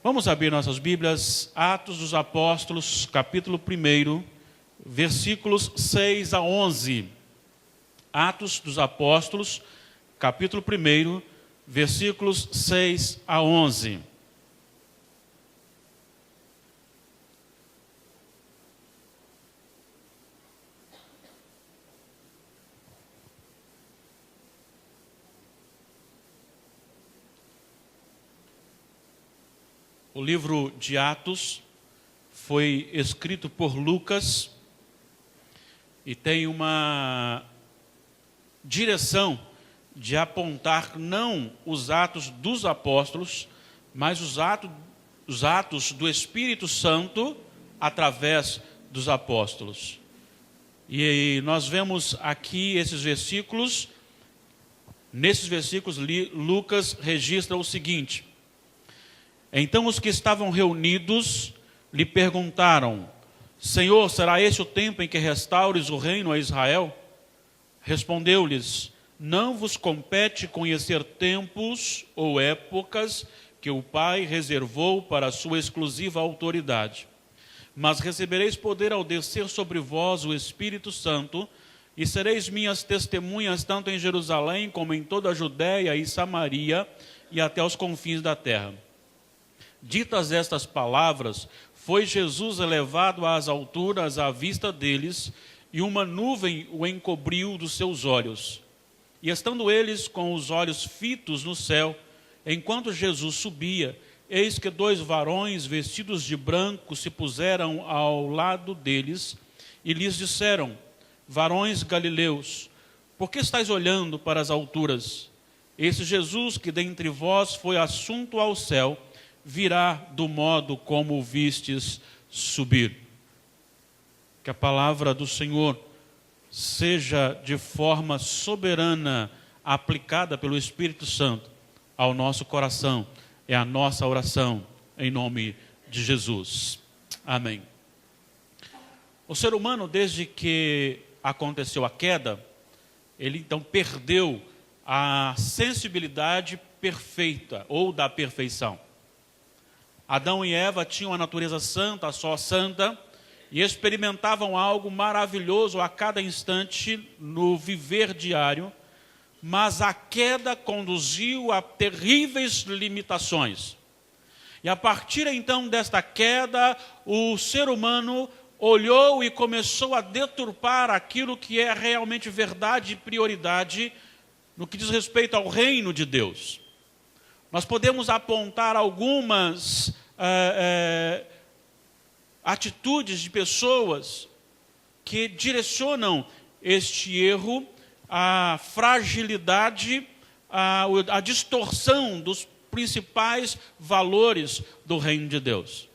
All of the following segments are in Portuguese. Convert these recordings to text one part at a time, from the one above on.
Vamos abrir nossas Bíblias, Atos dos Apóstolos, capítulo 1, versículos 6 a 11. Atos dos Apóstolos, capítulo 1, versículos 6 a 11. O livro de Atos foi escrito por Lucas e tem uma direção de apontar não os atos dos apóstolos, mas os atos do Espírito Santo através dos apóstolos. E nós vemos aqui esses versículos. Nesses versículos, Lucas registra o seguinte: então os que estavam reunidos lhe perguntaram: Senhor, será esse o tempo em que restaures o reino a Israel? Respondeu-lhes: não vos compete conhecer tempos ou épocas que o Pai reservou para a sua exclusiva autoridade. Mas recebereis poder ao descer sobre vós o Espírito Santo, e sereis minhas testemunhas tanto em Jerusalém como em toda a Judéia e Samaria e até os confins da terra. Ditas estas palavras, foi Jesus elevado às alturas à vista deles, e uma nuvem o encobriu dos seus olhos. E estando eles com os olhos fitos no céu, enquanto Jesus subia, eis que 2 varões vestidos de branco se puseram ao lado deles, e lhes disseram: varões galileus, por que estáis olhando para as alturas? Esse Jesus que dentre vós foi assunto ao céu, virá do modo como o vistes subir. Que a palavra do Senhor seja de forma soberana aplicada pelo Espírito Santo ao nosso coração. É a nossa oração em nome de Jesus. Amém. O ser humano, desde que aconteceu a queda, ele então perdeu a sensibilidade perfeita ou da perfeição. Adão e Eva tinham a natureza santa, só santa, e experimentavam algo maravilhoso a cada instante no viver diário, mas a queda conduziu a terríveis limitações. E a partir então desta queda, o ser humano olhou e começou a deturpar aquilo que é realmente verdade e prioridade no que diz respeito ao reino de Deus. Nós podemos apontar algumas atitudes de pessoas que direcionam este erro, a fragilidade, a distorção dos principais valores do reino de Deus.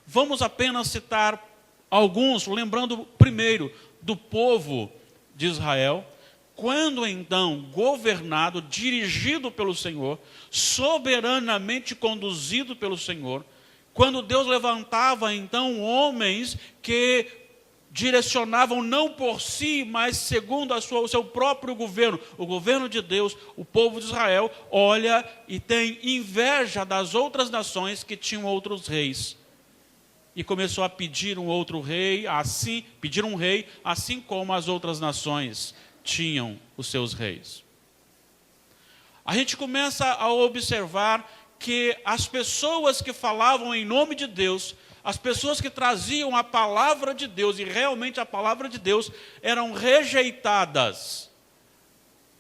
Vamos apenas citar alguns, lembrando primeiro do povo de Israel, quando então governado, dirigido pelo Senhor, soberanamente conduzido pelo Senhor, quando Deus levantava então homens que direcionavam não por si, mas segundo o seu próprio governo, o governo de Deus, o povo de Israel olha e tem inveja das outras nações que tinham outros reis. E começou a pedir um outro rei, pedir um rei, assim como as outras nações tinham os seus reis. A gente começa a observar que as pessoas que falavam em nome de Deus, as pessoas que traziam a palavra de Deus, e realmente a palavra de Deus, eram rejeitadas.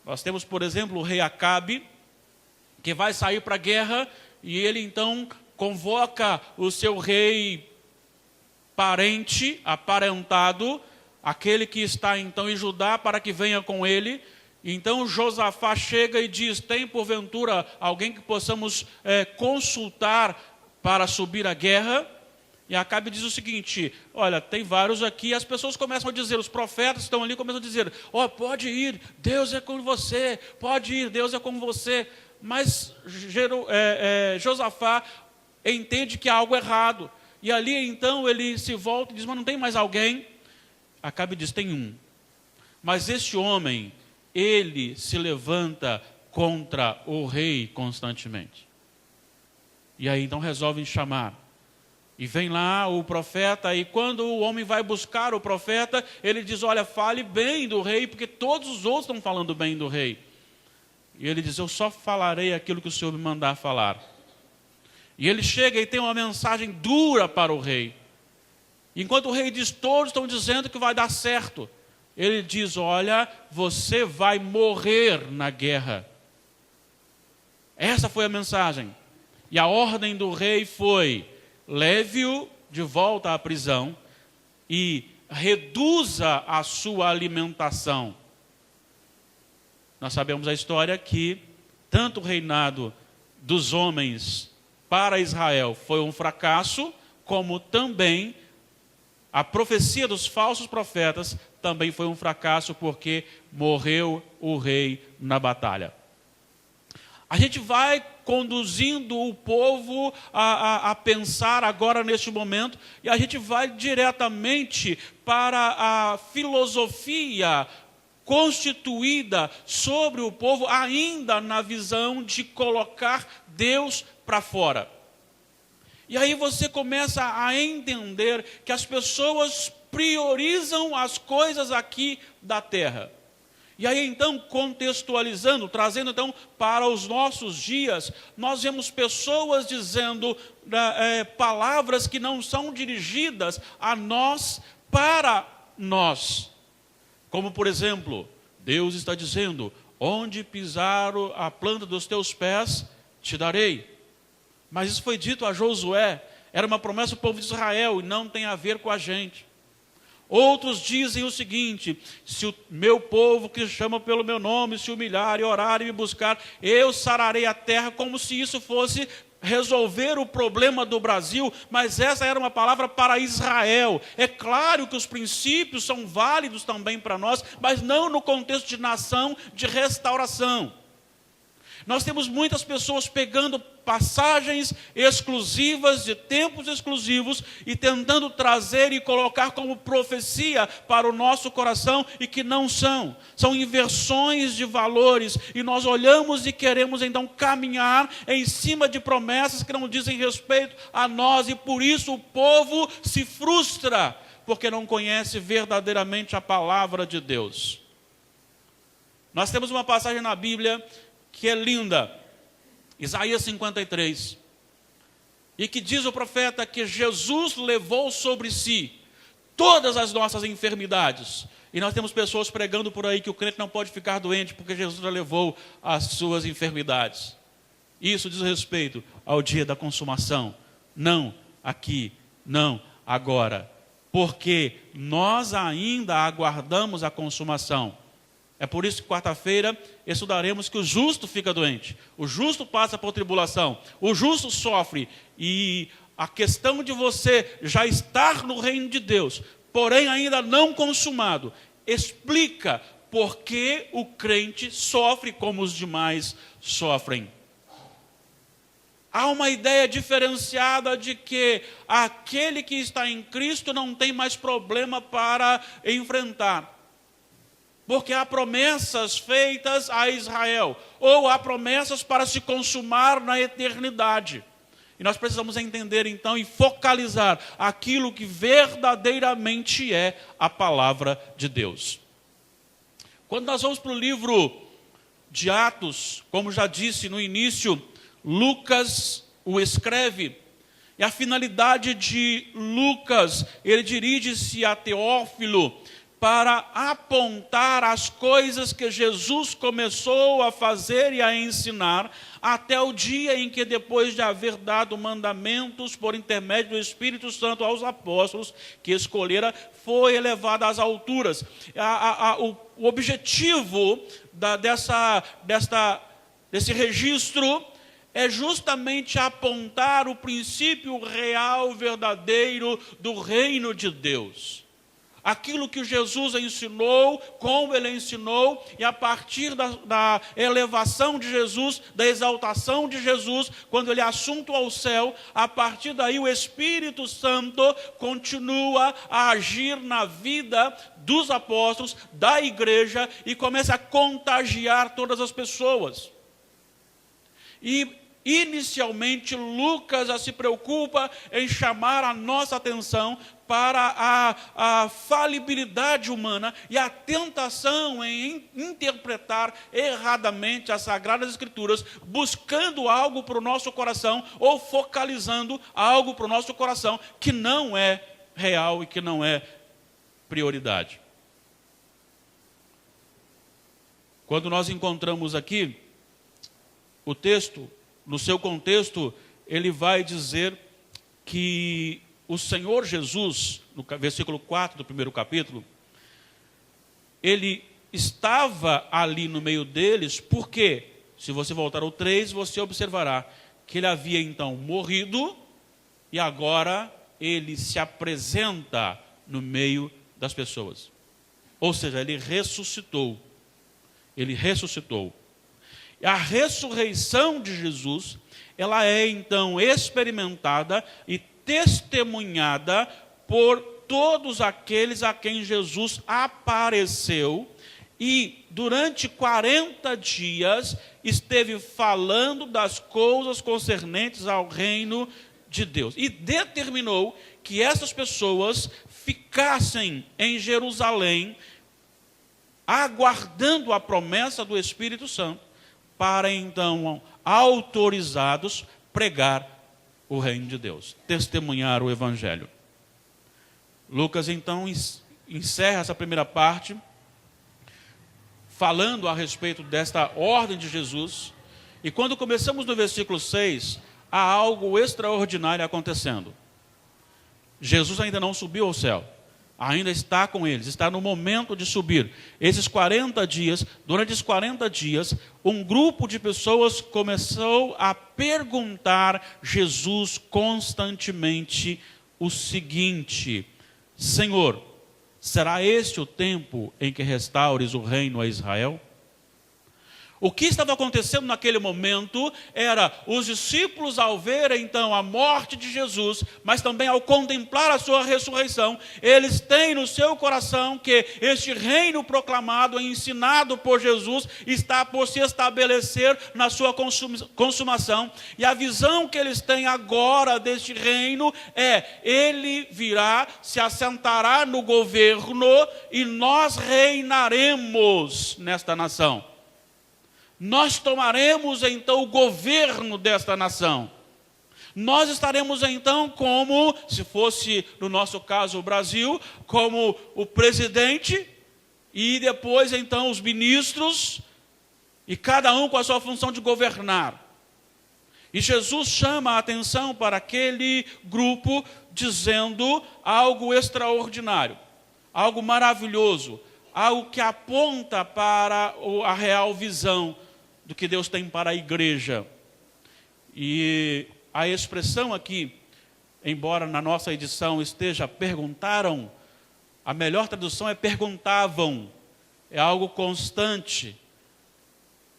Nós temos, por exemplo, o rei Acabe, que vai sair para a guerra, e ele então convoca o seu rei parente, aparentado, aquele que está então em Judá, para que venha com ele. Então Josafá chega e diz: tem porventura alguém que possamos consultar para subir a guerra? E Acabe diz o seguinte: olha, tem vários aqui. E as pessoas começam a dizer, os profetas estão ali, começam a dizer: pode ir, Deus é com você, pode ir, Deus é com você. Mas Josafá entende que há algo errado. E ali então ele se volta e diz: mas não tem mais alguém? Acabe diz: tem um. Mas este homem, ele se levanta contra o rei constantemente. E aí então resolvem chamar. E vem lá o profeta, e quando o homem vai buscar o profeta, ele diz, olha, fale bem do rei, porque todos os outros estão falando bem do rei. E ele diz, eu só falarei aquilo que o Senhor me mandar falar. E ele chega e tem uma mensagem dura para o rei. Enquanto o rei diz, todos estão dizendo que vai dar certo. Ele diz, olha, você vai morrer na guerra. Essa foi a mensagem. E a ordem do rei foi, leve-o de volta à prisão e reduza a sua alimentação. Nós sabemos a história que tanto o reinado dos homens para Israel foi um fracasso, como também a profecia dos falsos profetas também foi um fracasso, porque morreu o rei na batalha. A gente vai conduzindo o povo a pensar agora neste momento, e a gente vai diretamente para a filosofia constituída sobre o povo, ainda na visão de colocar Deus para fora. E aí você começa a entender que as pessoas priorizam as coisas aqui da terra. E aí então, contextualizando, trazendo então para os nossos dias, nós vemos pessoas dizendo palavras que não são dirigidas a nós, para nós. Como por exemplo, Deus está dizendo, onde pisar a planta dos teus pés, te darei. Mas isso foi dito a Josué, era uma promessa do povo de Israel e não tem a ver com a gente. Outros dizem o seguinte, se o meu povo que chama pelo meu nome se humilhar e orar e me buscar, eu sararei a terra, como se isso fosse resolver o problema do Brasil, mas essa era uma palavra para Israel. É claro que os princípios são válidos também para nós, mas não no contexto de nação, de restauração. Nós temos muitas pessoas pegando passagens exclusivas, de tempos exclusivos, e tentando trazer e colocar como profecia para o nosso coração, e que não são. São inversões de valores, e nós olhamos e queremos então caminhar em cima de promessas que não dizem respeito a nós, e por isso o povo se frustra, porque não conhece verdadeiramente a palavra de Deus. Nós temos uma passagem na Bíblia que é linda, Isaías 53, e que diz o profeta que Jesus levou sobre si todas as nossas enfermidades. E nós temos pessoas pregando por aí que o crente não pode ficar doente porque Jesus já levou as suas enfermidades. Isso diz respeito ao dia da consumação, não aqui, não agora, porque nós ainda aguardamos a consumação. É por isso que quarta-feira estudaremos que o justo fica doente, o justo passa por tribulação, o justo sofre, e a questão de você já estar no reino de Deus, porém ainda não consumado, explica por que o crente sofre como os demais sofrem. Há uma ideia diferenciada de que aquele que está em Cristo não tem mais problema para enfrentar. Porque há promessas feitas a Israel, ou há promessas para se consumar na eternidade. E nós precisamos entender então e focalizar aquilo que verdadeiramente é a palavra de Deus. Quando nós vamos para o livro de Atos, como já disse no início, Lucas o escreve. E a finalidade de Lucas, ele dirige-se a Teófilo, para apontar as coisas que Jesus começou a fazer e a ensinar, até o dia em que, depois de haver dado mandamentos por intermédio do Espírito Santo aos apóstolos que escolhera, foi elevado às alturas. O objetivo desse registro é justamente apontar o princípio real, verdadeiro do reino de Deus. aquilo que Jesus ensinou, como ele ensinou, e a partir da elevação de Jesus, da exaltação de Jesus, quando ele é assunto ao céu, a partir daí o Espírito Santo continua a agir na vida dos apóstolos, da igreja, e começa a contagiar todas as pessoas. E inicialmente Lucas já se preocupa em chamar a nossa atenção para a falibilidade humana e a tentação em interpretar erradamente as Sagradas Escrituras, buscando algo para o nosso coração ou focalizando algo para o nosso coração que não é real e que não é prioridade. Quando nós encontramos aqui o texto, no seu contexto, ele vai dizer que o Senhor Jesus, no versículo 4 do primeiro capítulo, ele estava ali no meio deles, porque, se você voltar ao 3, você observará que ele havia então morrido, e agora ele se apresenta no meio das pessoas. Ou seja, ele ressuscitou. Ele ressuscitou. A ressurreição de Jesus, ela é então experimentada e testemunhada por todos aqueles a quem Jesus apareceu e durante 40 dias esteve falando das coisas concernentes ao reino de Deus. E determinou que essas pessoas ficassem em Jerusalém, aguardando a promessa do Espírito Santo, para então, autorizados, pregar o reino de Deus, testemunhar o Evangelho. Lucas, então, encerra essa primeira parte, falando a respeito desta ordem de Jesus, e quando começamos no versículo 6, há algo extraordinário acontecendo. Jesus ainda não subiu ao céu, ainda está com eles, está no momento de subir. Esses 40 dias, durante esses 40 dias, um grupo de pessoas começou a perguntar Jesus constantemente o seguinte: Senhor, será este o tempo em que restaures o reino a Israel? O que estava acontecendo naquele momento era os discípulos, ao ver então a morte de Jesus, mas também ao contemplar a sua ressurreição, eles têm no seu coração que este reino proclamado e ensinado por Jesus está por se estabelecer na sua consumação. E a visão que eles têm agora deste reino é: ele virá, se assentará no governo e nós reinaremos nesta nação. Nós tomaremos então o governo desta nação. Nós estaremos então como, se fosse no nosso caso o Brasil, como o presidente e depois então os ministros, e cada um com a sua função de governar. E Jesus chama a atenção para aquele grupo dizendo algo extraordinário, algo maravilhoso, algo que aponta para a real visão do que Deus tem para a igreja. E a expressão aqui, embora na nossa edição esteja perguntaram, a melhor tradução é perguntavam. É algo constante.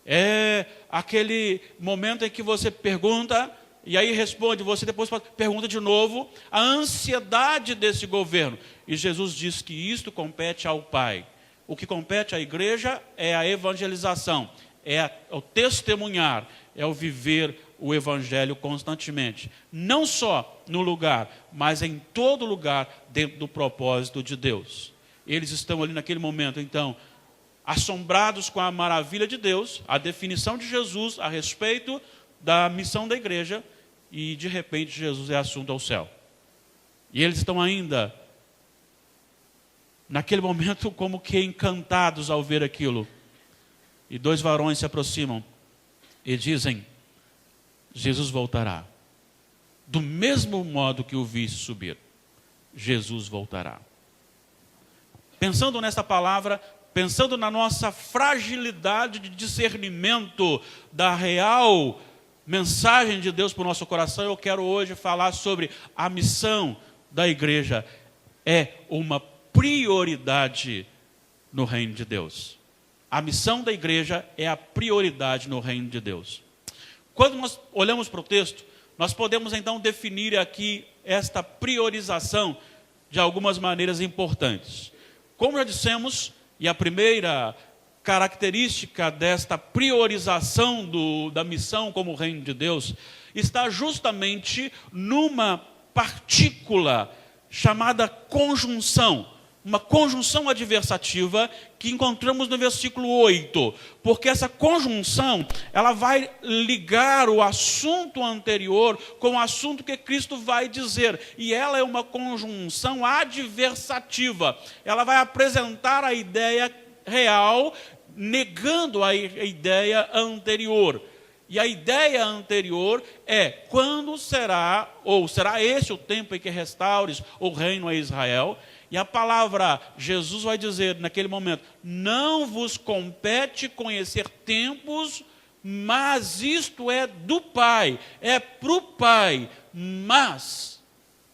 É aquele momento em que você pergunta e aí responde, você depois pergunta de novo, a ansiedade desse governo. E Jesus diz que isto compete ao Pai. O que compete à igreja é a evangelização, é o testemunhar, é o viver o evangelho constantemente. Não só no lugar, mas em todo lugar dentro do propósito de Deus. Eles estão ali naquele momento, então, assombrados com a maravilha de Deus, a definição de Jesus a respeito da missão da igreja, e de repente Jesus é assunto ao céu. E eles estão ainda, naquele momento, como que encantados ao ver aquilo. E dois varões se aproximam e dizem: Jesus voltará. Do mesmo modo que o viste subir, Jesus voltará. Pensando nesta palavra, pensando na nossa fragilidade de discernimento da real mensagem de Deus para o nosso coração, eu quero hoje falar sobre a missão da igreja. É uma prioridade no reino de Deus. A missão da igreja é a prioridade no reino de Deus. Quando nós olhamos para o texto, nós podemos então definir aqui esta priorização de algumas maneiras importantes. Como já dissemos, e a primeira característica desta priorização da missão como reino de Deus está justamente numa partícula chamada conjunção. Uma conjunção adversativa que encontramos no versículo 8. Porque essa conjunção, ela vai ligar o assunto anterior com o assunto que Cristo vai dizer. E ela é uma conjunção adversativa. Ela vai apresentar a ideia real, negando a ideia anterior. E a ideia anterior é quando será, ou será esse o tempo em que restaures o reino a Israel. E a palavra Jesus vai dizer naquele momento: não vos compete conhecer tempos, mas isto é do Pai, é para o Pai. Mas,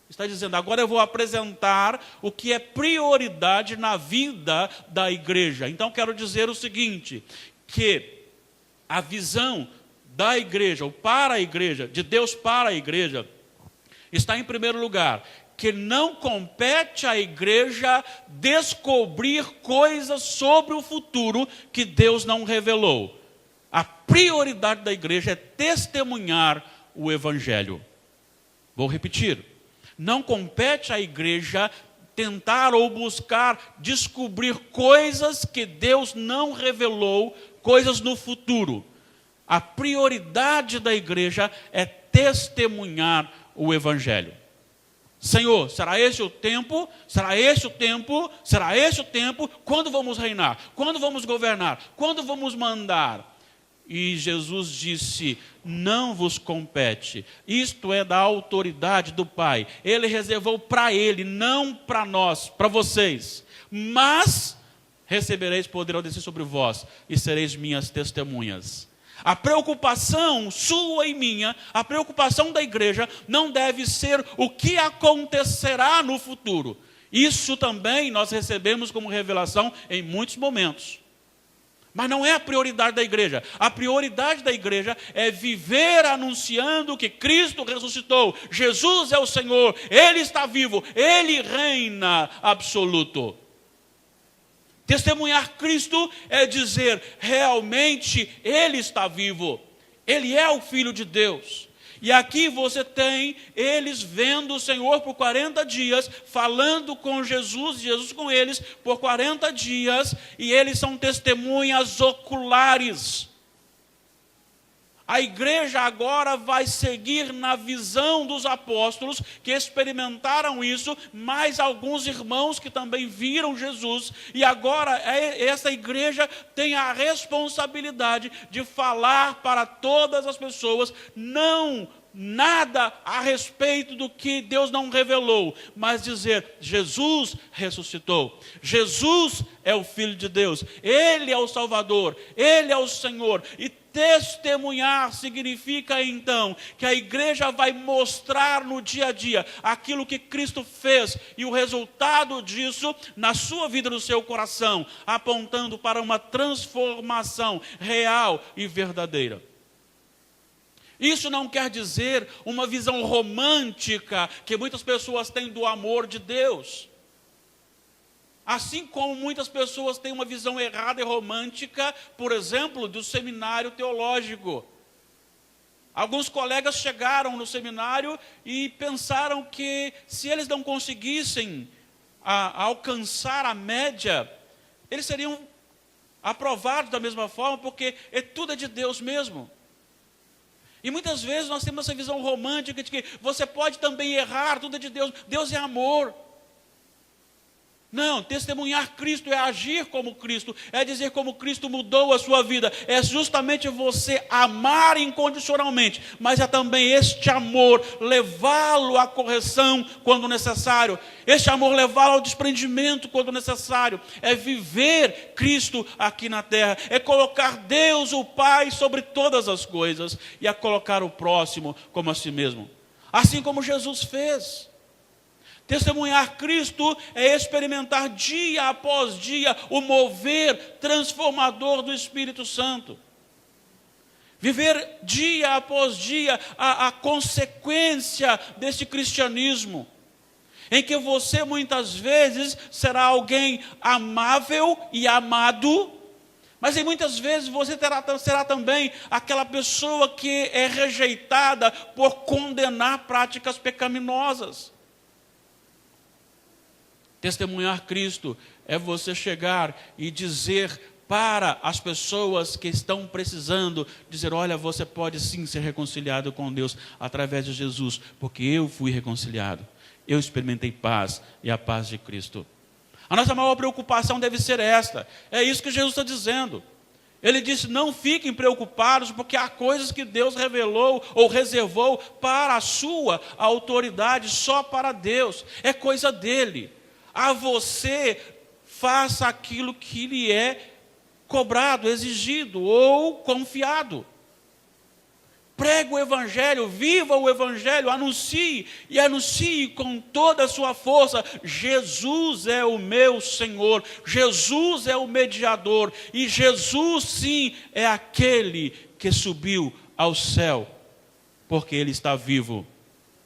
está dizendo, agora eu vou apresentar o que é prioridade na vida da igreja. Então quero dizer o seguinte, que a visão da igreja, ou para a igreja, de Deus para a igreja, está em primeiro lugar, que não compete à igreja descobrir coisas sobre o futuro que Deus não revelou. A prioridade da igreja é testemunhar o evangelho. Vou repetir. Não compete à igreja tentar ou buscar descobrir coisas que Deus não revelou, coisas no futuro. A prioridade da igreja é testemunhar o evangelho. Senhor, será esse o tempo? Será esse o tempo? Será esse o tempo? Quando vamos reinar? Quando vamos governar? Quando vamos mandar? E Jesus disse, não vos compete. Isto é da autoridade do Pai. Ele reservou para Ele, não para nós, para vocês. Mas recebereis poder ao descer sobre vós e sereis minhas testemunhas. A preocupação sua e minha, a preocupação da igreja, não deve ser o que acontecerá no futuro. Isso também nós recebemos como revelação em muitos momentos. Mas não é a prioridade da igreja. A prioridade da igreja é viver anunciando que Cristo ressuscitou. Jesus é o Senhor, Ele está vivo, Ele reina absoluto. Testemunhar Cristo é dizer, realmente Ele está vivo. Ele é o Filho de Deus. E aqui você tem eles vendo o Senhor por 40 dias, falando com Jesus, Jesus com eles por 40 dias, e eles são testemunhas oculares. A igreja agora vai seguir na visão dos apóstolos que experimentaram isso, mais alguns irmãos que também viram Jesus. E agora essa igreja tem a responsabilidade de falar para todas as pessoas, não nada a respeito do que Deus não revelou, mas dizer, Jesus ressuscitou, Jesus é o Filho de Deus, Ele é o Salvador, Ele é o Senhor. E testemunhar significa então que a igreja vai mostrar no dia a dia aquilo que Cristo fez e o resultado disso na sua vida, no seu coração, apontando para uma transformação real e verdadeira. Isso não quer dizer uma visão romântica que muitas pessoas têm do amor de Deus. Assim como muitas pessoas têm uma visão errada e romântica, por exemplo, do seminário teológico. Alguns colegas chegaram no seminário e pensaram que se eles não conseguissem alcançar a média, eles seriam aprovados da mesma forma, porque tudo é de Deus mesmo. E muitas vezes nós temos essa visão romântica de que você pode também errar, tudo é de Deus, Deus é amor. Não, testemunhar Cristo é agir como Cristo, é dizer como Cristo mudou a sua vida, é justamente você amar incondicionalmente, mas é também este amor levá-lo à correção quando necessário, este amor levá-lo ao desprendimento quando necessário, é viver Cristo aqui na terra, é colocar Deus, o Pai, sobre todas as coisas, e a colocar o próximo como a si mesmo, assim como Jesus fez. Testemunhar Cristo é experimentar dia após dia o mover transformador do Espírito Santo. Viver dia após dia a consequência desse cristianismo, em que você muitas vezes será alguém amável e amado, mas em muitas vezes você será também aquela pessoa que é rejeitada por condenar práticas pecaminosas. Testemunhar Cristo é você chegar e dizer para as pessoas que estão precisando, dizer, olha, você pode sim ser reconciliado com Deus através de Jesus, porque eu fui reconciliado, eu experimentei paz e a paz de Cristo. A nossa maior preocupação deve ser esta, é isso que Jesus está dizendo. Ele disse, não fiquem preocupados, porque há coisas que Deus revelou ou reservou para a sua autoridade, só para Deus, é coisa dele. A você, faça aquilo que lhe é cobrado, exigido ou confiado. Pregue o Evangelho, viva o Evangelho, anuncie e anuncie com toda a sua força. Jesus é o meu Senhor, Jesus é o mediador e Jesus sim é aquele que subiu ao céu, porque Ele está vivo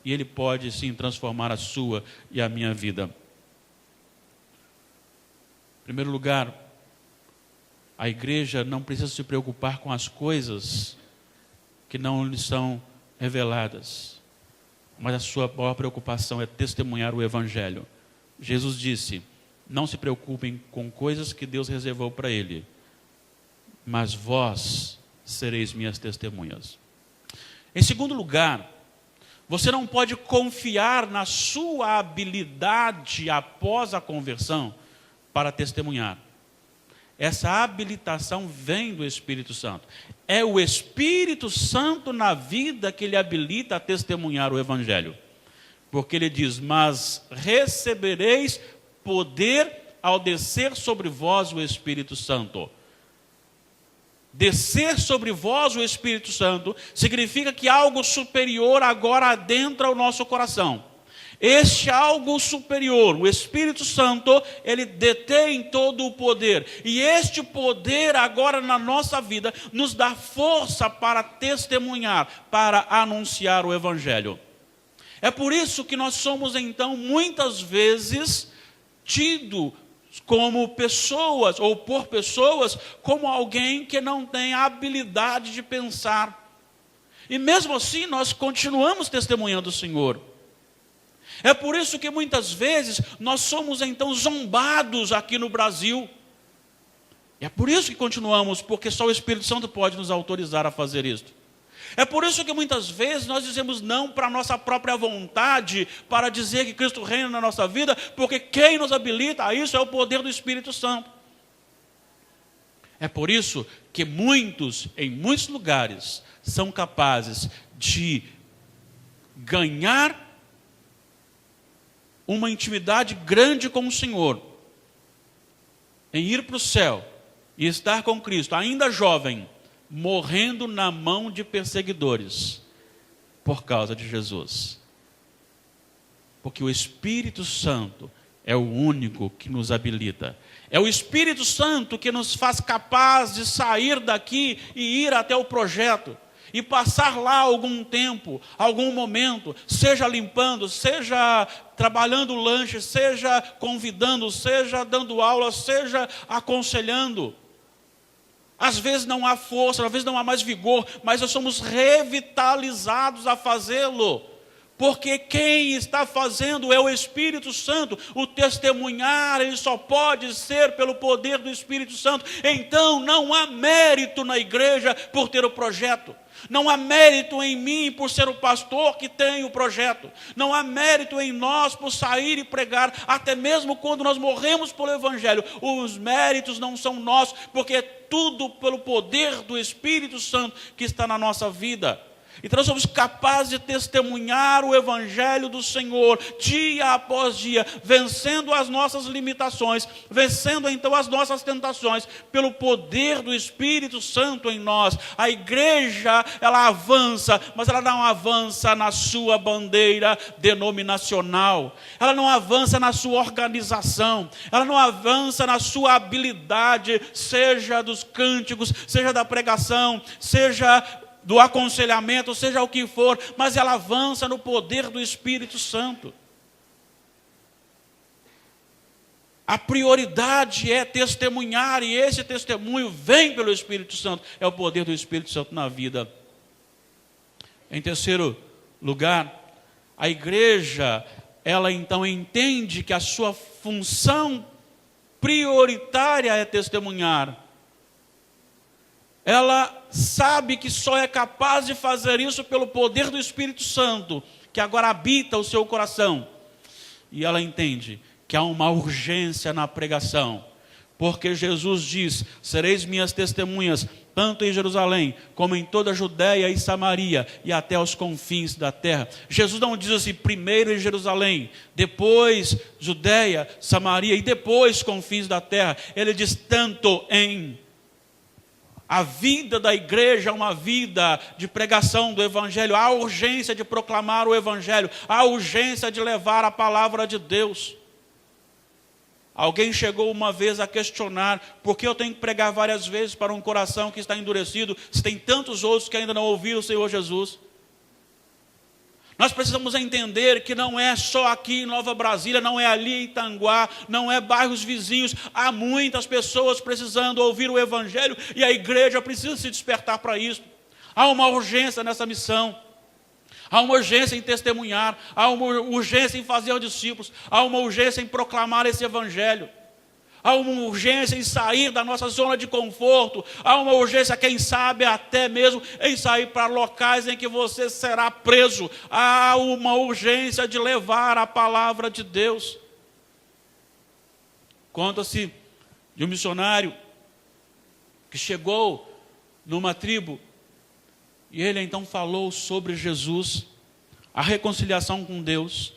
e Ele pode sim transformar a sua e a minha vida. Em primeiro lugar, a igreja não precisa se preocupar com as coisas que não lhe são reveladas, mas a sua maior preocupação é testemunhar o Evangelho. Jesus disse, não se preocupem com coisas que Deus reservou para ele, mas vós sereis minhas testemunhas. Em segundo lugar, você não pode confiar na sua habilidade após a conversão para testemunhar. Essa habilitação vem do Espírito Santo. É o Espírito Santo na vida que lhe habilita a testemunhar o Evangelho. Porque ele diz, mas recebereis poder ao descer sobre vós o Espírito Santo. Descer sobre vós o Espírito Santo significa que algo superior agora adentra o nosso coração. Este algo superior, o Espírito Santo, ele detém todo o poder. E este poder agora na nossa vida nos dá força para testemunhar, para anunciar o Evangelho. É por isso que nós somos então muitas vezes tidos como pessoas, ou por pessoas, como alguém que não tem a habilidade de pensar. E mesmo assim nós continuamos testemunhando o Senhor. É por isso que muitas vezes nós somos então zombados aqui no Brasil. E é por isso que continuamos, porque só o Espírito Santo pode nos autorizar a fazer isto. É por isso que muitas vezes nós dizemos não para a nossa própria vontade, para dizer que Cristo reina na nossa vida, porque quem nos habilita a isso é o poder do Espírito Santo. É por isso que muitos, em muitos lugares, são capazes de ganhar uma intimidade grande com o Senhor, em ir para o céu e estar com Cristo, ainda jovem, morrendo na mão de perseguidores, por causa de Jesus. Porque o Espírito Santo é o único que nos habilita. É o Espírito Santo que nos faz capaz de sair daqui e ir até o projeto. E passar lá algum tempo, algum momento, seja limpando, seja trabalhando lanche, seja convidando, seja dando aula, seja aconselhando. Às vezes não há força, às vezes não há mais vigor, mas nós somos revitalizados a fazê-lo. Porque quem está fazendo é o Espírito Santo. O testemunhar, ele só pode ser pelo poder do Espírito Santo. Então não há mérito na igreja por ter o projeto. Não há mérito em mim por ser o pastor que tem o projeto. Não há mérito em nós por sair e pregar. Até mesmo quando nós morremos pelo Evangelho, os méritos não são nossos, porque é tudo pelo poder do Espírito Santo que está na nossa vida. Então nós somos capazes de testemunhar o Evangelho do Senhor, dia após dia, vencendo as nossas limitações, vencendo então as nossas tentações, pelo poder do Espírito Santo em nós. A igreja, ela avança, mas ela não avança na sua bandeira denominacional, ela não avança na sua organização, ela não avança na sua habilidade, seja dos cânticos, seja da pregação, seja do aconselhamento, seja o que for, mas ela avança no poder do Espírito Santo. A prioridade é testemunhar, e esse testemunho vem pelo Espírito Santo, é o poder do Espírito Santo na vida. Em terceiro lugar, a igreja, ela então entende que a sua função prioritária é testemunhar. Ela sabe que só é capaz de fazer isso pelo poder do Espírito Santo, que agora habita o seu coração. E ela entende que há uma urgência na pregação, porque Jesus diz: sereis minhas testemunhas, tanto em Jerusalém, como em toda a Judéia e Samaria, e até os confins da terra. Jesus não diz assim, primeiro em Jerusalém, depois Judéia, Samaria, e depois confins da terra. Ele diz tanto em. A vida da igreja é uma vida de pregação do Evangelho. Há urgência de proclamar o Evangelho. Há urgência de levar a palavra de Deus. Alguém chegou uma vez a questionar: por que eu tenho que pregar várias vezes para um coração que está endurecido, se tem tantos outros que ainda não ouviram o Senhor Jesus? Nós precisamos entender que não é só aqui em Nova Brasília, não é ali em Itanguá, não é bairros vizinhos. Há muitas pessoas precisando ouvir o Evangelho e a igreja precisa se despertar para isso. Há uma urgência nessa missão. Há uma urgência em testemunhar, há uma urgência em fazer discípulos, há uma urgência em proclamar esse Evangelho. Há uma urgência em sair da nossa zona de conforto. Há uma urgência, quem sabe, até mesmo em sair para locais em que você será preso. Há uma urgência de levar a palavra de Deus. Conta-se de um missionário que chegou numa tribo e ele então falou sobre Jesus, a reconciliação com Deus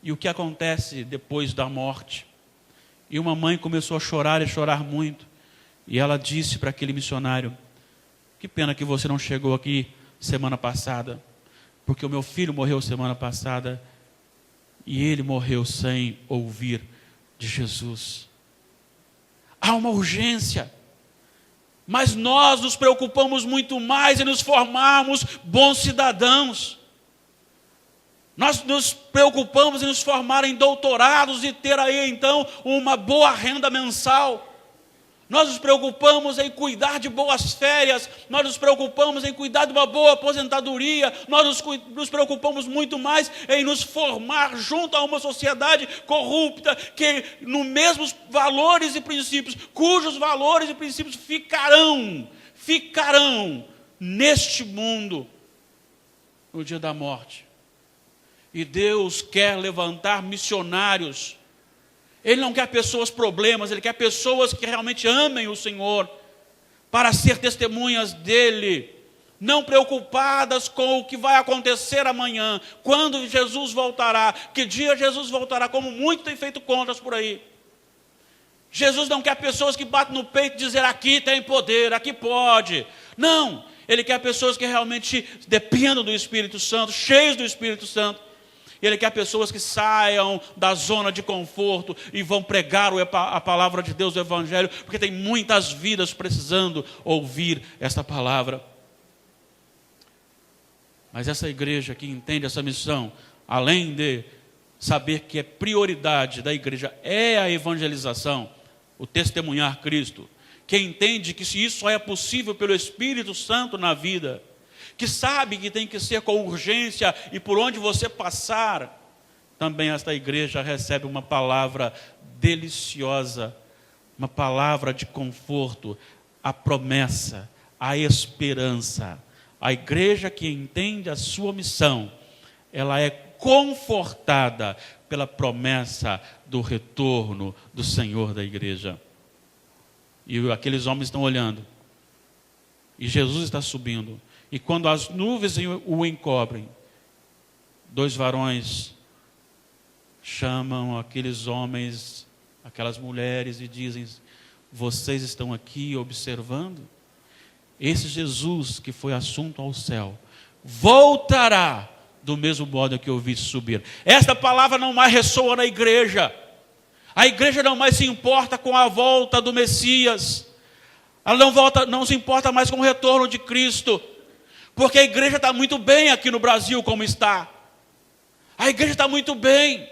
e o que acontece depois da morte. E uma mãe começou a chorar e chorar muito. E ela disse para aquele missionário: que pena que você não chegou aqui semana passada, porque o meu filho morreu semana passada e ele morreu sem ouvir de Jesus. Há uma urgência, mas nós nos preocupamos muito mais em nos formarmos bons cidadãos. Nós nos preocupamos em nos formar em doutorados e ter aí então uma boa renda mensal. Nós nos preocupamos em cuidar de boas férias. Nós nos preocupamos em cuidar de uma boa aposentadoria. Nós nos preocupamos muito mais em nos formar junto a uma sociedade corrupta, que nos mesmos valores e princípios, cujos valores e princípios ficarão neste mundo no dia da morte. E Deus quer levantar missionários. Ele não quer pessoas problemas, Ele quer pessoas que realmente amem o Senhor, para ser testemunhas dEle, não preocupadas com o que vai acontecer amanhã, quando Jesus voltará, que dia Jesus voltará, como muito tem feito contas por aí. Jesus não quer pessoas que batem no peito e dizem: aqui tem poder, aqui pode. Não, Ele quer pessoas que realmente dependam do Espírito Santo, cheios do Espírito Santo. Ele quer pessoas que saiam da zona de conforto e vão pregar a palavra de Deus, o Evangelho, porque tem muitas vidas precisando ouvir esta palavra. Mas essa igreja que entende essa missão, além de saber que é prioridade da igreja é a evangelização, o testemunhar Cristo, que entende que se isso só é possível pelo Espírito Santo na vida, que sabe que tem que ser com urgência e por onde você passar, também esta igreja recebe uma palavra deliciosa, uma palavra de conforto, a promessa, a esperança. A igreja que entende a sua missão, ela é confortada pela promessa do retorno do Senhor da igreja. E aqueles homens estão olhando, e Jesus está subindo. E quando as nuvens o encobrem, 2 varões chamam aqueles homens, aquelas mulheres e dizem: vocês estão aqui observando? Esse Jesus que foi assunto ao céu voltará do mesmo modo que eu vi subir. Esta palavra não mais ressoa na igreja. A igreja não mais se importa com a volta do Messias. Ela não se importa mais com o retorno de Cristo. Porque a igreja está muito bem aqui no Brasil como está. A igreja está muito bem.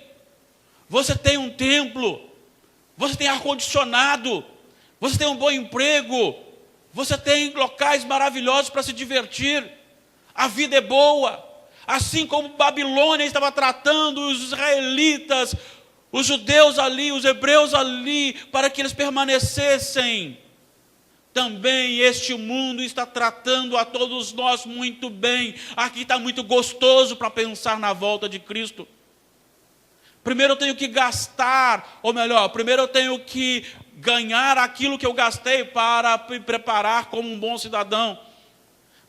Você tem um templo. Você tem ar-condicionado. Você tem um bom emprego. Você tem locais maravilhosos para se divertir. A vida é boa. Assim como Babilônia estava tratando os israelitas, os judeus ali, os hebreus ali, para que eles permanecessem. Também este mundo está tratando a todos nós muito bem. Aqui está muito gostoso para pensar na volta de Cristo. Primeiro eu tenho que gastar, ou melhor, primeiro eu tenho que ganhar aquilo que eu gastei para me preparar como um bom cidadão.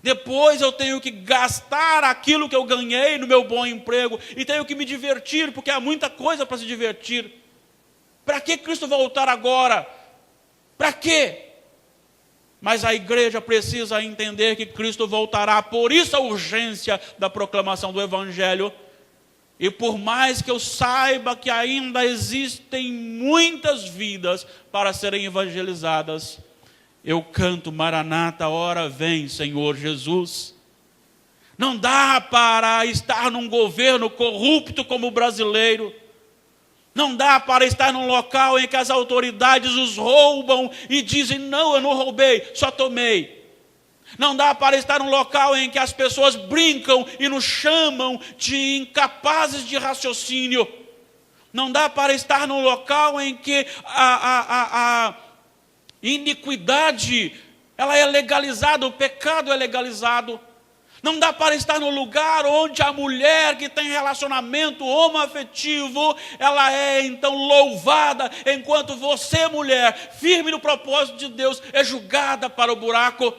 Depois eu tenho que gastar aquilo que eu ganhei no meu bom emprego. E tenho que me divertir, porque há muita coisa para se divertir. Para que Cristo voltar agora? Para quê? Mas a igreja precisa entender que Cristo voltará. Por isso a urgência da proclamação do Evangelho. E por mais que eu saiba que ainda existem muitas vidas para serem evangelizadas, eu canto: Maranata, ora vem, Senhor Jesus. Não dá para estar num governo corrupto como o brasileiro. Não dá para estar num local em que as autoridades os roubam e dizem: não, eu não roubei, só tomei. Não dá para estar num local em que as pessoas brincam e nos chamam de incapazes de raciocínio. Não dá para estar num local em que a iniquidade, ela é legalizada, o pecado é legalizado. Não dá para estar no lugar onde a mulher que tem relacionamento homoafetivo, ela é então louvada, enquanto você, mulher, firme no propósito de Deus, é julgada para o buraco.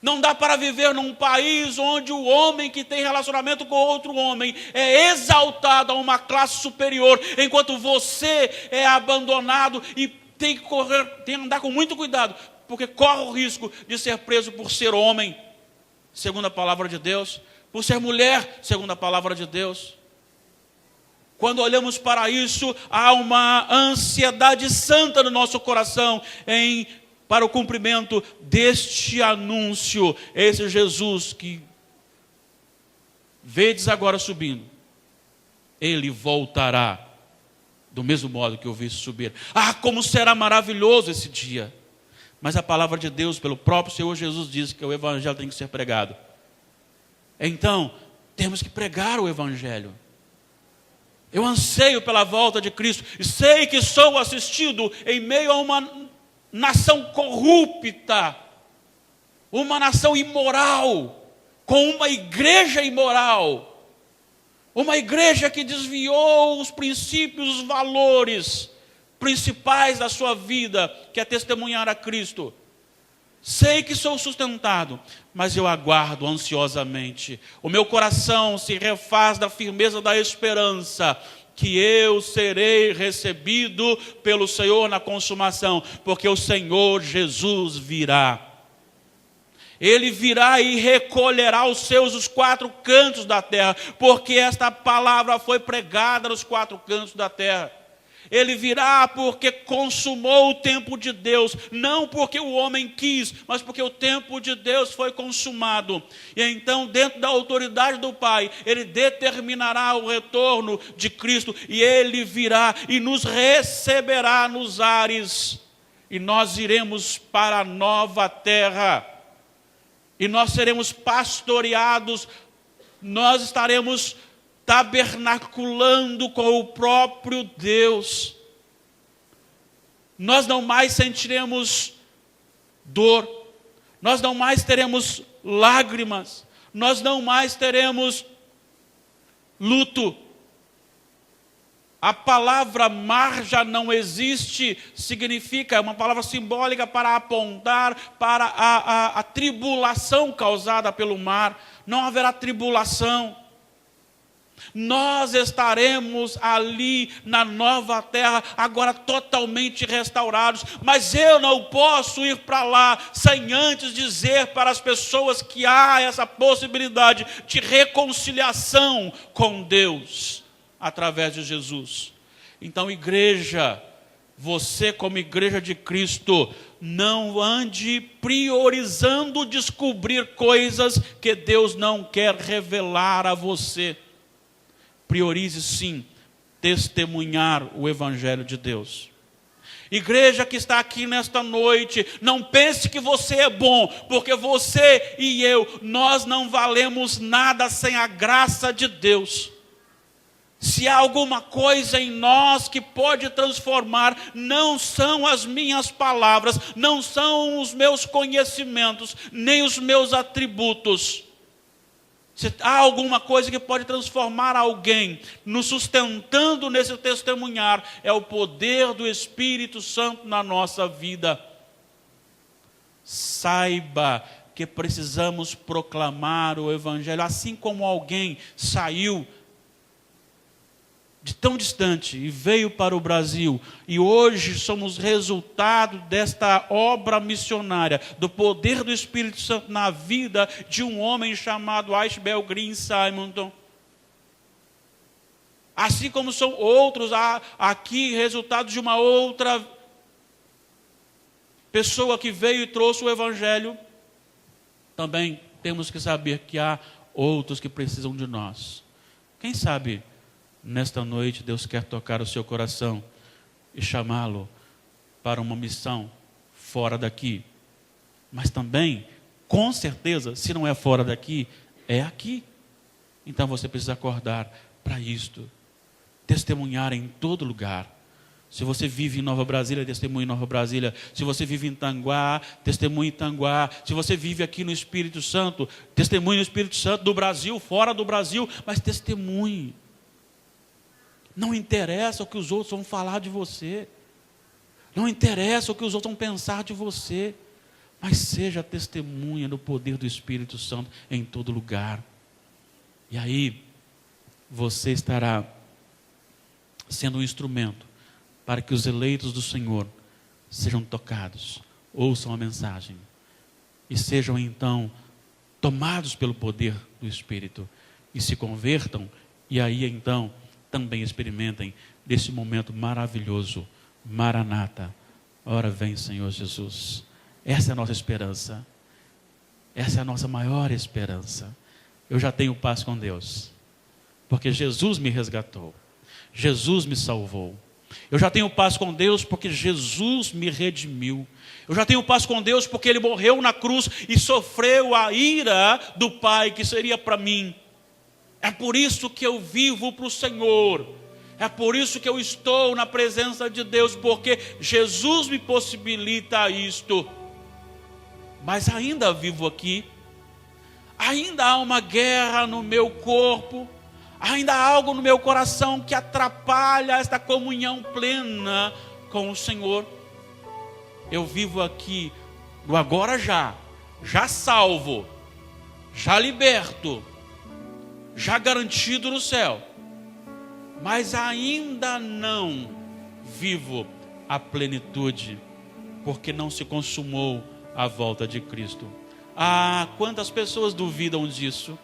Não dá para viver num país onde o homem que tem relacionamento com outro homem é exaltado a uma classe superior, enquanto você é abandonado e tem que andar com muito cuidado, porque corre o risco de ser preso por ser homem, segundo a palavra de Deus, por ser mulher, segundo a palavra de Deus. Quando olhamos para isso, há uma ansiedade santa no nosso coração para o cumprimento deste anúncio. Esse Jesus que vedes agora subindo, ele voltará do mesmo modo que eu vi subir. Ah, como será maravilhoso esse dia! Mas a palavra de Deus, pelo próprio Senhor Jesus, diz que o Evangelho tem que ser pregado. Então, temos que pregar o Evangelho. Eu anseio pela volta de Cristo e sei que sou assistido em meio a uma nação corrupta, uma nação imoral, com uma igreja imoral. Uma igreja que desviou os princípios, os valores principais da sua vida, que é testemunhar a Cristo. Sei que sou sustentado, mas eu aguardo ansiosamente. O meu coração se refaz da firmeza da esperança, que eu serei recebido pelo Senhor na consumação, porque o Senhor Jesus virá. Ele virá e recolherá os seus os 4 cantos da terra, porque esta palavra foi pregada nos 4 cantos da terra. Ele virá porque consumou o tempo de Deus, não porque o homem quis, mas porque o tempo de Deus foi consumado. E então, dentro da autoridade do Pai, ele determinará o retorno de Cristo, e ele virá e nos receberá nos ares, e nós iremos para a nova terra. E nós seremos pastoreados, nós estaremos tabernaculando com o próprio Deus. Nós não mais sentiremos dor, nós não mais teremos lágrimas, nós não mais teremos luto. A palavra mar já não existe, significa, é uma palavra simbólica para apontar para a tribulação causada pelo mar. Não haverá tribulação. Nós estaremos ali na nova terra, agora totalmente restaurados. Mas eu não posso ir para lá sem antes dizer para as pessoas que há essa possibilidade de reconciliação com Deus através de Jesus. Então, igreja, você como igreja de Cristo, não ande priorizando descobrir coisas que Deus não quer revelar a você. Priorize sim testemunhar o Evangelho de Deus. Igreja que está aqui nesta noite, não pense que você é bom, porque você e eu, nós não valemos nada sem a graça de Deus. Se há alguma coisa em nós que pode transformar, não são as minhas palavras, não são os meus conhecimentos, nem os meus atributos. Se há alguma coisa que pode transformar alguém, nos sustentando nesse testemunhar, é o poder do Espírito Santo na nossa vida. Saiba que precisamos proclamar o Evangelho, assim como alguém saiu de tão distante e veio para o Brasil, e hoje somos resultado desta obra missionária, do poder do Espírito Santo na vida de um homem chamado Ashbel Green Simonton. Assim como são outros aqui, resultados de uma outra pessoa que veio e trouxe o Evangelho, também temos que saber que há outros que precisam de nós. Quem sabe nesta noite Deus quer tocar o seu coração e chamá-lo para uma missão fora daqui. Mas também, com certeza, se não é fora daqui, é aqui. Então você precisa acordar para isto. Testemunhar em todo lugar. Se você vive em Nova Brasília, testemunhe em Nova Brasília. Se você vive em Tanguá, testemunhe em Tanguá. Se você vive aqui no Espírito Santo, testemunhe no Espírito Santo, do Brasil, fora do Brasil, mas testemunhe. Não interessa o que os outros vão falar de você. Não interessa o que os outros vão pensar de você. Mas seja testemunha do poder do Espírito Santo em todo lugar. E aí, você estará sendo um instrumento para que os eleitos do Senhor sejam tocados, ouçam a mensagem e sejam então tomados pelo poder do Espírito e se convertam, e aí então também experimentem desse momento maravilhoso. Maranata, ora vem Senhor Jesus. Essa é a nossa esperança, essa é a nossa maior esperança. Eu já tenho paz com Deus, porque Jesus me resgatou, Jesus me salvou. Eu já tenho paz com Deus porque Jesus me redimiu. Eu já tenho paz com Deus porque Ele morreu na cruz e sofreu a ira do Pai que seria para mim. É por isso que eu vivo para o Senhor. É por isso que eu estou na presença de Deus, porque Jesus me possibilita isto. Mas ainda vivo aqui. Ainda há uma guerra no meu corpo. Ainda há algo no meu coração que atrapalha esta comunhão plena com o Senhor. Eu vivo aqui no agora já salvo, já liberto, já garantido no céu, mas ainda não vivo a plenitude, porque não se consumou a volta de Cristo. Ah, quantas pessoas duvidam disso?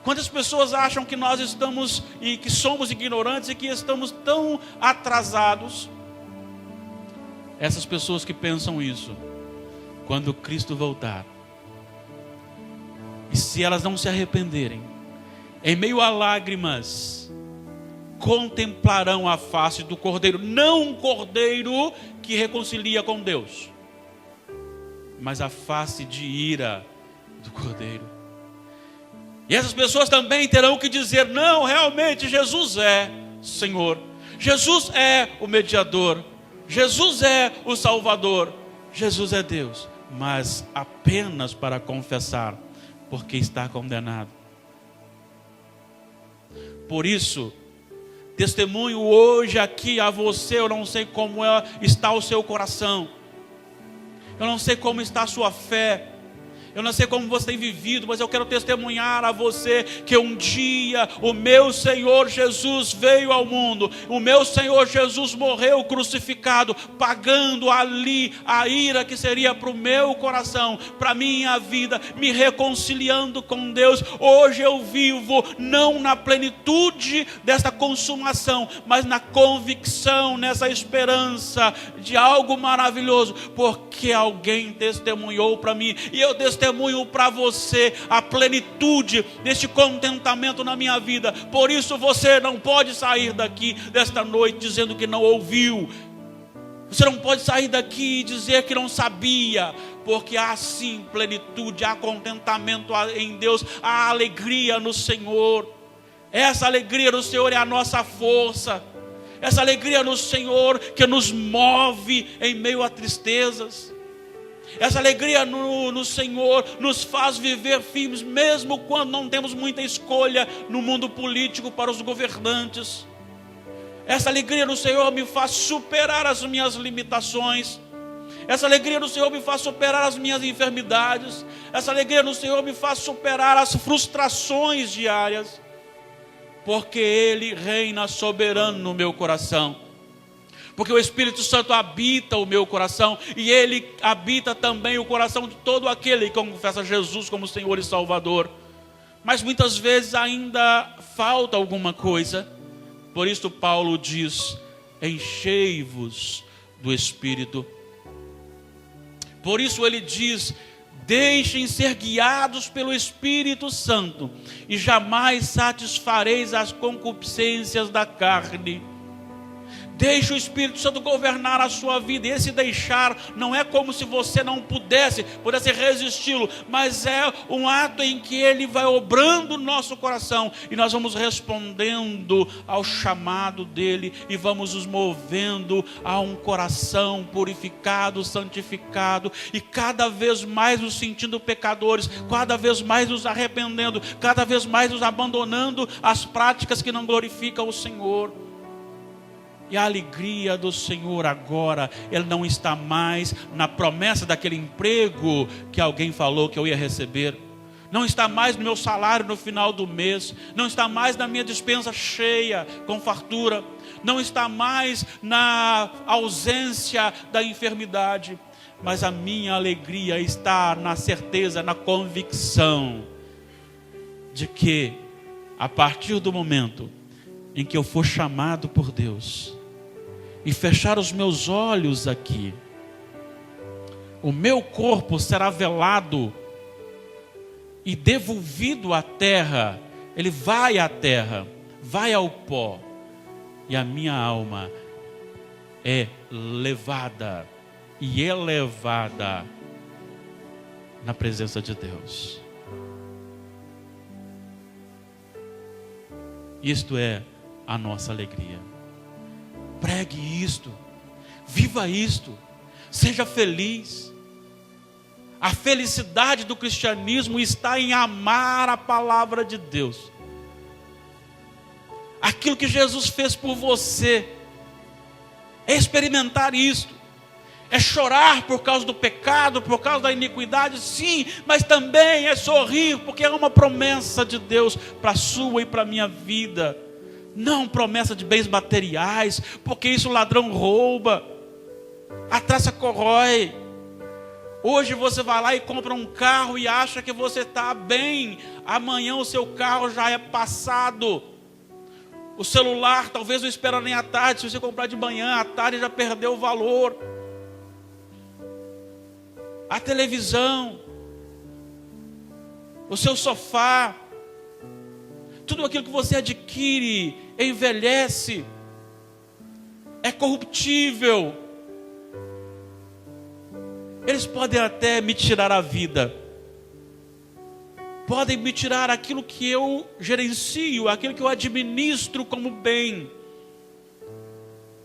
Quantas pessoas acham que nós estamos e que somos ignorantes e que estamos tão atrasados? Essas pessoas que pensam isso, quando Cristo voltar, e se elas não se arrependerem, em meio a lágrimas, contemplarão a face do Cordeiro, não um Cordeiro que reconcilia com Deus, mas a face de ira do Cordeiro. E essas pessoas também terão que dizer: não, realmente Jesus é Senhor, Jesus é o mediador, Jesus é o Salvador, Jesus é Deus, mas apenas para confessar, porque está condenado. Por isso, Testemunho hoje aqui a você, eu não sei como está o seu coração. Eu não sei como está a sua fé. Eu não sei como você tem vivido, mas eu quero testemunhar a você que um dia o meu Senhor Jesus veio ao mundo. O meu Senhor Jesus morreu crucificado, pagando ali a ira que seria para o meu coração, para a minha vida, me reconciliando com Deus. Hoje eu vivo não na plenitude dessa consumação, mas na convicção, nessa esperança de algo maravilhoso, porque alguém testemunhou para mim, e eu testemunho para você a plenitude deste contentamento na minha vida. Por isso você não pode sair daqui desta noite dizendo que não ouviu. Você não pode sair daqui e dizer que não sabia, porque há sim plenitude, há contentamento em Deus, há alegria no Senhor. Essa alegria no Senhor é a nossa força. Essa alegria no Senhor que nos move em meio a tristezas. Essa alegria no Senhor nos faz viver firmes, mesmo quando não temos muita escolha no mundo político para os governantes. Essa alegria no Senhor me faz superar as minhas limitações. Essa alegria no Senhor me faz superar as minhas enfermidades. Essa alegria no Senhor me faz superar as frustrações diárias. Porque Ele reina soberano no meu coração. Porque o Espírito Santo habita o meu coração, e Ele habita também o coração de todo aquele que confessa Jesus como Senhor e Salvador. Mas muitas vezes ainda falta alguma coisa. Por isso Paulo diz: enchei-vos do Espírito. Por isso ele diz: deixem ser guiados pelo Espírito Santo, e jamais satisfareis as concupiscências da carne. Deixe o Espírito Santo governar a sua vida. E esse deixar não é como se você não pudesse resisti-lo, mas é um ato em que Ele vai obrando o nosso coração, e nós vamos respondendo ao chamado dEle, e vamos nos movendo a um coração purificado, santificado, e cada vez mais nos sentindo pecadores, cada vez mais nos arrependendo, cada vez mais nos abandonando as práticas que não glorificam o Senhor. E a alegria do Senhor agora, Ele não está mais na promessa daquele emprego que alguém falou que eu ia receber. Não está mais no meu salário no final do mês. Não está mais na minha despensa cheia, com fartura. Não está mais na ausência da enfermidade. Mas a minha alegria está na certeza, na convicção de que, a partir do momento em que eu for chamado por Deus e fechar os meus olhos aqui, o meu corpo será velado e devolvido à terra. Ele vai à terra, vai ao pó, e a minha alma é levada e elevada na presença de Deus. Isto é a nossa alegria. Pregue isto, viva isto, seja feliz. A felicidade do cristianismo está em amar a palavra de Deus. Aquilo que Jesus fez por você é experimentar isto. É chorar por causa do pecado, por causa da iniquidade, sim, mas também é sorrir, porque é uma promessa de Deus para a sua e para a minha vida. Não promessa de bens materiais, porque isso o ladrão rouba, a traça corrói. Hoje você vai lá e compra um carro e acha que você está bem. Amanhã o seu carro já é passado. O celular talvez não espera nem à tarde. Se você comprar de manhã, à tarde já perdeu o valor. A televisão, o seu sofá, tudo aquilo que você adquire envelhece, é corruptível. Eles podem até me tirar a vida, podem me tirar aquilo que eu gerencio, aquilo que eu administro como bem.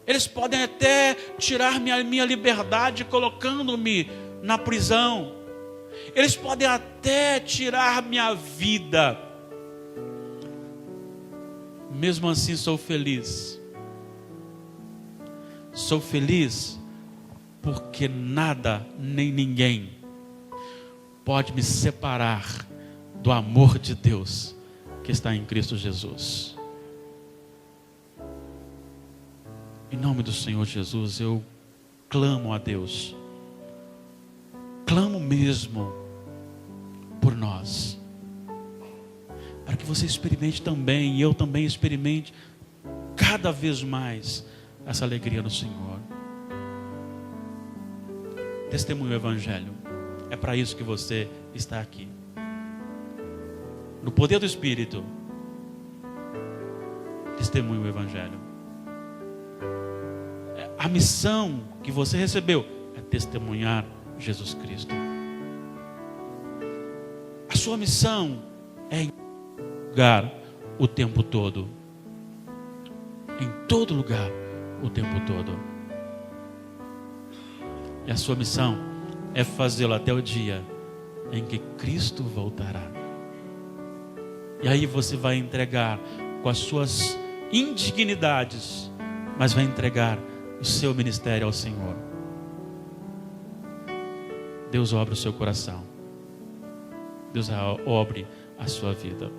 Eles podem até tirar minha liberdade, colocando-me na prisão. Eles podem até tirar minha vida. Mesmo assim sou feliz. Sou feliz porque nada nem ninguém pode me separar do amor de Deus que está em Cristo Jesus. Em nome do Senhor Jesus, eu clamo a Deus. Clamo mesmo por nós. Para que você experimente também, e eu também experimente cada vez mais essa alegria no Senhor. Testemunho o Evangelho. É para isso que você está aqui. No poder do Espírito, testemunho o Evangelho. A missão que você recebeu é testemunhar Jesus Cristo. A sua missão é em lugar o tempo todo. Em todo lugar o tempo todo. E a sua missão é fazê-lo até o dia em que Cristo voltará. E aí você vai entregar com as suas indignidades, mas vai entregar o seu ministério ao Senhor. Deus obre o seu coração. Deus obre a sua vida.